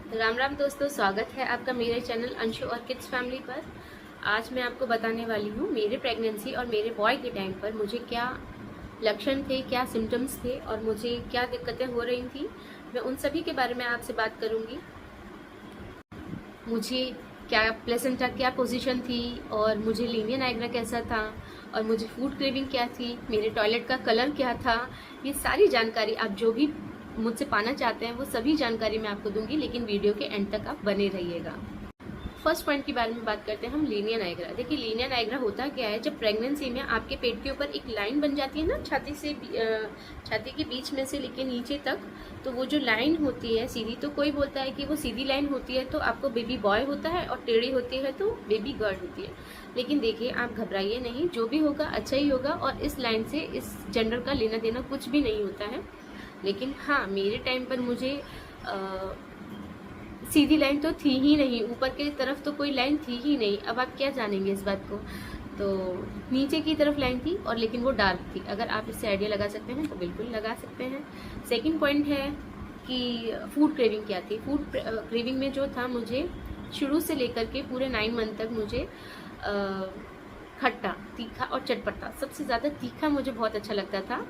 राम राम दोस्तों, स्वागत है आपका मेरे चैनल अंशु और किड्स फैमिली पर। आज मैं आपको बताने वाली हूँ मेरे प्रेगनेंसी और मेरे बॉय के टाइम पर मुझे क्या लक्षण थे, क्या सिम्टम्स थे और मुझे क्या दिक्कतें हो रही थी। मैं उन सभी के बारे में आपसे बात करूँगी। मुझे क्या प्लेसेंटा क्या पोजीशन थी और मुझे लीनिया नायग्रा कैसा था और मुझे फूड क्रेविंग क्या थी, मेरे टॉयलेट का कलर क्या था। ये सारी जानकारी आप जो भी मुझसे पाना चाहते हैं वो सभी जानकारी मैं आपको दूंगी, लेकिन वीडियो के एंड तक आप बने रहिएगा। फर्स्ट पॉइंट के बारे में बात करते हैं हम, लीनिया नायग्रा। देखिए, लीनिया नायग्रा होता क्या है, जब प्रेगनेंसी में आपके पेट के ऊपर एक लाइन बन जाती है ना, छाती के बीच में से लेके नीचे तक, तो वो जो लाइन होती है सीधी, तो कोई बोलता है कि वो सीधी लाइन होती है तो आपको बेबी बॉय होता है और टेढ़ी होती है तो बेबी गर्ल होती है। लेकिन देखिए, आप घबराइए नहीं, जो भी होगा अच्छा ही होगा और इस लाइन से इस जेंडर का लेना देना कुछ भी नहीं होता है। लेकिन हाँ, मेरे टाइम पर मुझे सीधी लाइन तो थी ही नहीं, ऊपर की तरफ तो कोई लाइन थी ही नहीं। अब आप क्या जानेंगे इस बात को, तो नीचे की तरफ लाइन थी और लेकिन वो डार्क थी। अगर आप इससे आइडिया लगा सकते हैं तो बिल्कुल लगा सकते हैं। सेकंड पॉइंट है कि फूड क्रेविंग क्या थी। फूड क्रेविंग में जो था, मुझे शुरू से लेकर के पूरे 9 मंथ तक मुझे खट्टा, तीखा और चटपटा, सबसे ज़्यादा तीखा मुझे बहुत अच्छा लगता था।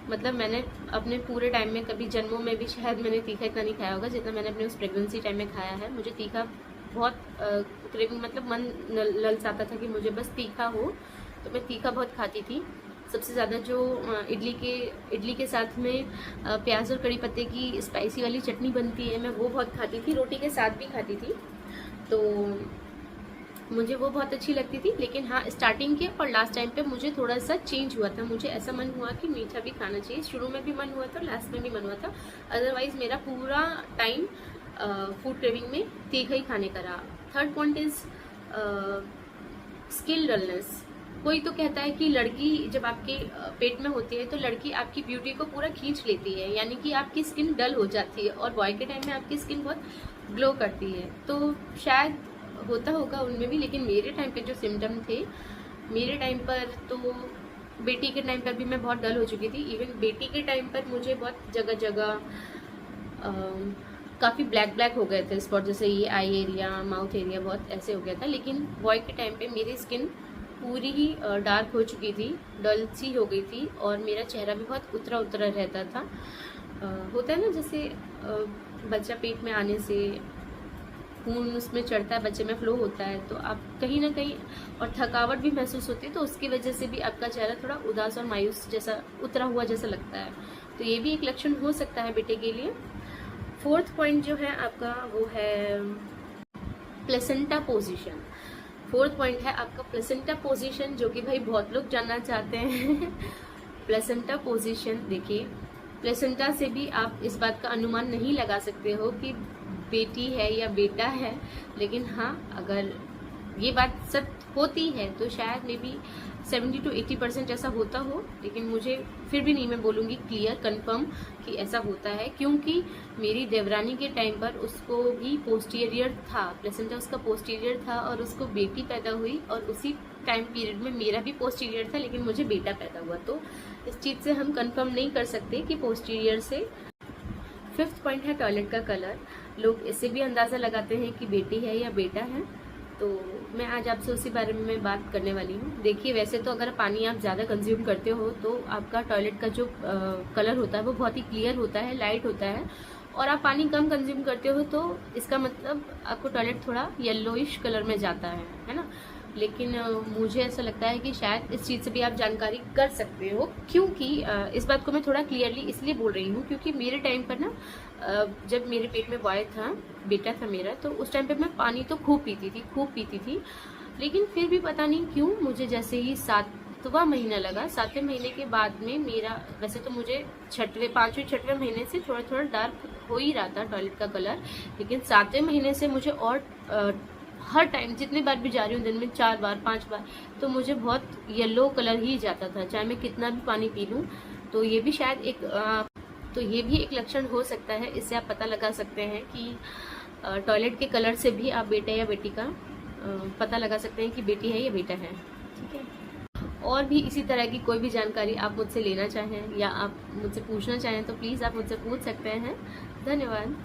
मतलब मैंने अपने पूरे टाइम में कभी जन्मों में भी शायद मैंने तीखा इतना नहीं खाया होगा जितना मैंने अपने उस प्रेगनेंसी टाइम में खाया है। मुझे तीखा बहुत क्रेविंग, मतलब मन ललचाता था कि मुझे बस तीखा हो, तो मैं तीखा बहुत खाती थी। सबसे ज़्यादा जो इडली के साथ में प्याज और कड़ी पत्ते की स्पाइसी वाली चटनी बनती है, मैं वो बहुत खाती थी, रोटी के साथ भी खाती थी, तो मुझे वो बहुत अच्छी लगती थी। लेकिन हाँ, स्टार्टिंग के और लास्ट टाइम पे मुझे थोड़ा सा चेंज हुआ था। मुझे ऐसा मन हुआ कि मीठा भी खाना चाहिए। शुरू में भी मन हुआ था, लास्ट में भी मन हुआ था। अदरवाइज मेरा पूरा टाइम फूड क्रेविंग में तीखा ही खाने का रहा। Third point is skin dullness. कोई तो कहता है कि लड़की जब आपके पेट में होती है तो लड़की आपकी ब्यूटी को पूरा खींच लेती है, यानी कि आपकी स्किन डल हो जाती है, और बॉय के टाइम में आपकी स्किन बहुत ग्लो करती है। तो शायद होता होगा उनमें भी, लेकिन मेरे टाइम पे जो सिम्टम थे, मेरे टाइम पर तो बेटी के टाइम पर भी मैं बहुत डल हो चुकी थी। इवन बेटी के टाइम पर मुझे बहुत जगह जगह काफ़ी ब्लैक हो गए थे स्पॉट, जैसे ये आई एरिया, माउथ एरिया बहुत ऐसे हो गया था। लेकिन बॉय के टाइम पे मेरी स्किन पूरी ही डार्क हो चुकी थी, डल सी हो गई थी, और मेरा चेहरा भी बहुत उतरा उतरा रहता था। होता है ना, जैसे बच्चा पेट में आने से खून उसमें चढ़ता है, बच्चे में फ्लो होता है, तो आप कहीं ना कहीं, और थकावट भी महसूस होती है, तो उसकी वजह से भी आपका चेहरा थोड़ा उदास और मायूस जैसा, उतरा हुआ जैसा लगता है। तो ये भी एक लक्षण हो सकता है बेटे के लिए। फोर्थ पॉइंट जो है आपका, वो है प्लेसेंटा पोजीशन। फोर्थ पॉइंट है आपका प्लेसेंटा पोजीशन, जो कि भाई बहुत लोग जानना चाहते हैं। प्लेसेंटा पोजीशन, देखिए, प्लेसेंटा से भी आप इस बात का अनुमान नहीं लगा सकते हो कि बेटी है या बेटा है। लेकिन हाँ, अगर ये बात सच होती है तो शायद मे बी 70 to 80% ऐसा होता हो, लेकिन मुझे फिर भी नहीं, मैं बोलूँगी क्लियर कंफर्म कि ऐसा होता है, क्योंकि मेरी देवरानी के टाइम पर उसको भी पोस्टीरियर था, प्लेसेंटा उसका पोस्टीरियर था, और उसको बेटी पैदा हुई, और उसी टाइम पीरियड में मेरा भी पोस्टीरियर था, लेकिन मुझे बेटा पैदा हुआ। तो इस चीज़ से हम कंफर्म नहीं कर सकते कि पोस्टीरियर से। फिफ्थ पॉइंट है टॉयलेट का कलर। लोग इससे भी अंदाज़ा लगाते हैं कि बेटी है या बेटा है, तो मैं आज आपसे उसी बारे में मैं बात करने वाली हूँ। देखिए, वैसे तो अगर पानी आप ज़्यादा कंज्यूम करते हो तो आपका टॉयलेट का जो कलर होता है वो बहुत ही क्लियर होता है, लाइट होता है, और आप पानी कम कंज्यूम करते हो तो इसका मतलब आपको टॉयलेट थोड़ा येलोइश कलर में जाता है ना। लेकिन मुझे ऐसा लगता है कि शायद इस चीज़ से भी आप जानकारी कर सकते हो, क्योंकि इस बात को मैं थोड़ा क्लियरली इसलिए बोल रही हूँ क्योंकि मेरे टाइम पर ना, जब मेरे पेट में बॉय था, बेटा था मेरा, तो उस टाइम पे मैं पानी तो खूब पीती थी। लेकिन फिर भी पता नहीं क्यों मुझे जैसे ही 7वां महीना लगा, 7वें महीने के बाद में मेरा, वैसे तो मुझे 5वें महीने से थोड़ा थोड़ा डार्क हो ही रहा था टॉयलेट का कलर, लेकिन 7वें महीने से मुझे और हर टाइम जितनी बार भी जा रही हूँ, दिन में 4 बार 5 बार, तो मुझे बहुत येलो कलर ही जाता था, चाहे मैं कितना भी पानी पी लूँ। तो ये भी शायद एक लक्षण हो सकता है। इससे आप पता लगा सकते हैं कि टॉयलेट के कलर से भी आप बेटा या बेटी का पता लगा सकते हैं कि बेटी है या बेटा है। ठीक है। और भी इसी तरह की कोई भी जानकारी आप मुझसे लेना चाहें या आप मुझसे पूछना चाहें तो प्लीज़ आप मुझसे पूछ सकते हैं। धन्यवाद।